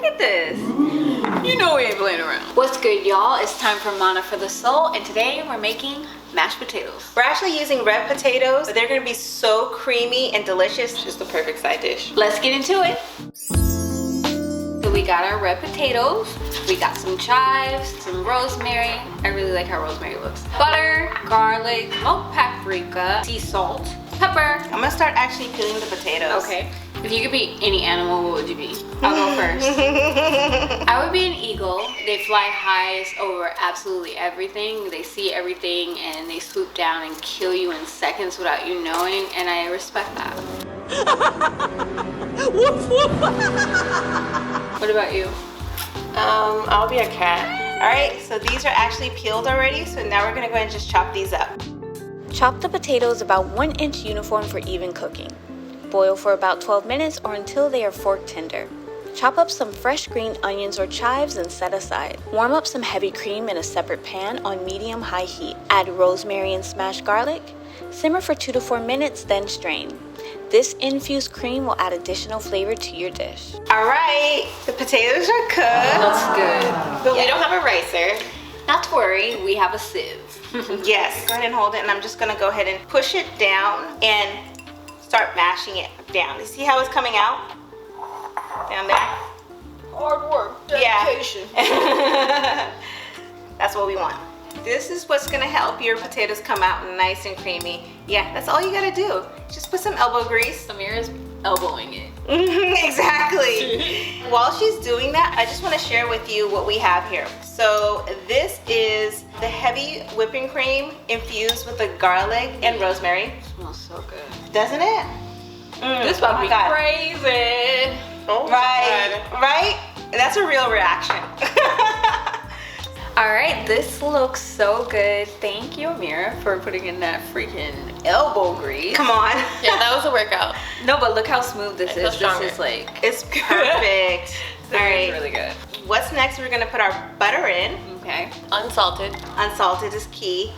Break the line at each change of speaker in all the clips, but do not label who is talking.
at this. You know we ain't playing around. What's good, y'all? It's time for Mana for the Soul, and today we're making mashed potatoes.
We're actually using red potatoes, but they're gonna be so creamy and delicious. Just the perfect side dish.
Let's get into it. So we got our red potatoes, we got some chives, some rosemary. I really like how rosemary looks. Butter, garlic, smoked paprika, sea salt, pepper.
I'm gonna start actually peeling the potatoes.
Okay. If you could be any animal, what would you be? I'll go first. I would be an eagle. They fly highest over absolutely everything. They see everything and they swoop down and kill you in seconds without you knowing, and I respect that.
Woof, woof.
What about you?
I'll be a cat. All right, so these are actually peeled already, so now we're gonna go ahead and just chop these up.
Chop the potatoes about 1 inch uniform for even cooking. Boil for about 12 minutes or until they are fork tender. Chop up some fresh green onions or chives and set aside. Warm up some heavy cream in a separate pan on medium-high heat. Add rosemary and smashed garlic. Simmer for 2 to 4 minutes, then strain. This infused cream will add additional flavor to your dish.
All right, the potatoes are cooked.
Looks good.
But we don't have a ricer.
Not to worry, we have a sieve.
Yes, go ahead and hold it, and I'm just gonna go ahead and push it down and start mashing it down. You see how it's coming out? Down there?
Hard work, dedication.
Yeah. That's what we want. This is what's gonna help your potatoes come out nice and creamy. Yeah, that's all you gotta do. Just put some elbow grease.
Samira's elbowing it.
Exactly. While she's doing that, I just wanna share with you what we have here. So this is the heavy whipping cream infused with the garlic and rosemary.
It smells so good.
Doesn't it?
This about to be
God.
crazy.
Oh,
Right, right? That's a real reaction.
All right, this looks so good. Thank you, Amira, for putting in that freaking elbow grease.
Come on.
Yeah, that was a workout.
No, but look how smooth this
I feel
is.
stronger.
This is like,
It's perfect.
this
All
is
right.
really good.
What's next? We're gonna put our butter in.
Okay.
Unsalted.
Unsalted is key.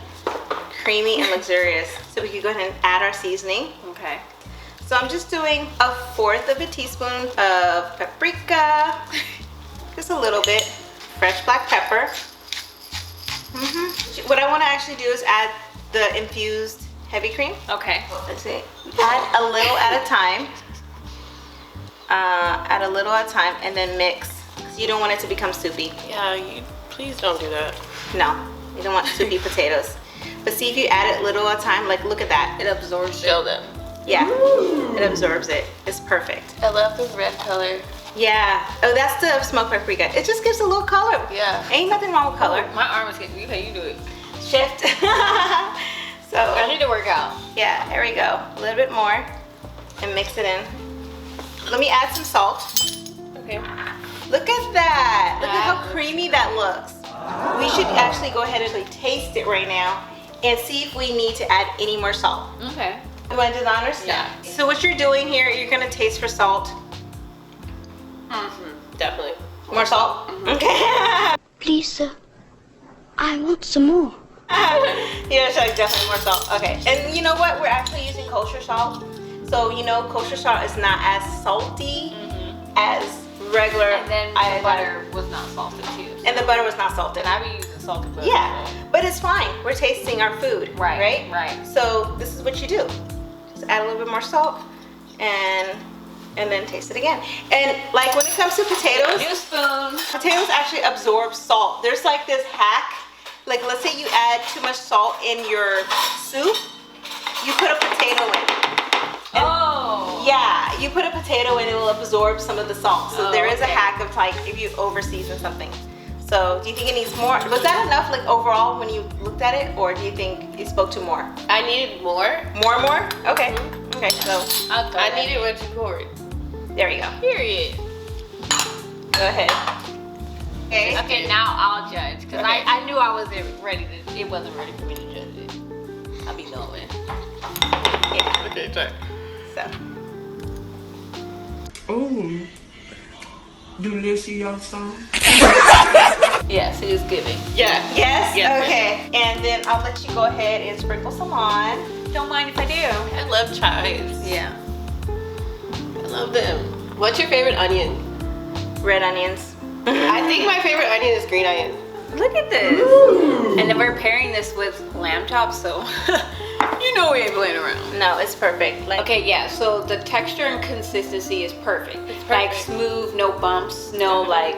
Creamy and luxurious. So we can go ahead and add our seasoning.
Okay.
So I'm just doing 1/4 of a teaspoon of paprika. Just a little bit. Fresh black pepper. What I want to actually do is add the infused heavy cream.
Okay.
Let's see. Add a little at a time. Add a little at a time and then mix. Because you don't want it to become soupy.
Yeah, please don't do that.
No, you don't want soupy potatoes. But see, if you add it little at a time, like look at that.
It absorbs
Show them.
Yeah, it absorbs it. It's perfect.
I love this red color.
Yeah. Oh, that's the smoked paprika. It just gives a little color.
Yeah.
Ain't nothing wrong with color.
My arm is getting, okay, you do it.
Shift. So,
I need to work out.
yeah, there we go. A little bit more and mix it in. Let me add some salt.
Okay.
Look at that. Look at how
That
creamy that looks. We should actually go ahead and taste it right now and see if we need to add any more salt.
Okay.
You want to do the honors?
Yeah.
So what you're doing here, you're going to taste for salt.
Definitely.
More salt? Okay.
Please, sir. I want some more.
Yeah, so definitely more salt. Okay. And you know what? We're actually using kosher salt. So, you know, kosher salt is not as salty as regular.
And then the butter was not salted too.
And the butter was not salted.
And I be using salted butter.
Yeah, but it's fine. We're tasting our food,
Right,
right?
right.
So this is what you do. Just add a little bit more salt and then taste it again. And like when it comes to potatoes,
New spoon.
potatoes actually absorb salt. There's like this hack. Like let's say you add too much salt in your soup, you put a potato in.
Oh.
Yeah, you put a potato in, it will absorb some of the salt. So
Oh,
there is a
okay.
hack of like if you over season something. So do you think it needs more? Was that enough like overall when you looked at it, or do you think it spoke to more?
I needed more.
More? Okay. Okay, so
I needed what you poured.
there we go.
Period.
Go ahead. Okay.
Okay, now I'll judge because
Okay.
I knew I wasn't ready to. It wasn't ready for me to judge it. I'll be knowing.
Yeah.
Okay, try.
So.
Oh, delicious.
Yes, it is giving.
Yeah.
Yes?
Yeah.
Okay. And then I'll let you go ahead and sprinkle some on.
Don't mind if I do.
I love chives.
Yeah.
I love them. What's your favorite onion?
red onions.
I think my favorite onion is green onion.
Look at this. And then we're pairing this with lamb chops, so you know we ain't playing around.
No, it's perfect. Like,
Okay, yeah, so the texture and consistency is perfect. Like smooth, no bumps, no like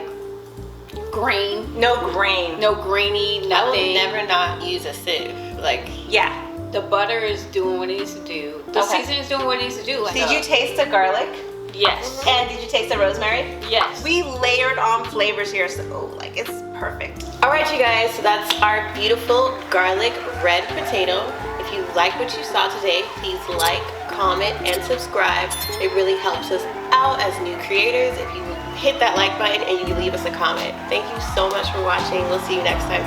grain,
no grain.
no grainy,
I
nothing.
will never not use a sieve. Like,
Yeah.
The butter is doing what it needs to do. The
Okay.
seasoning is doing what it needs to do. Like
Did you taste the garlic?
Yes.
And did you taste the rosemary?
Yes.
We layered on flavors here, so like it's perfect.
all right, you guys. So that's our beautiful garlic red potato. If you like what you saw today, please like, comment, and subscribe. It really helps us out as new creators if you hit that like button and you leave us a comment. Thank you so much for watching. We'll see you next time.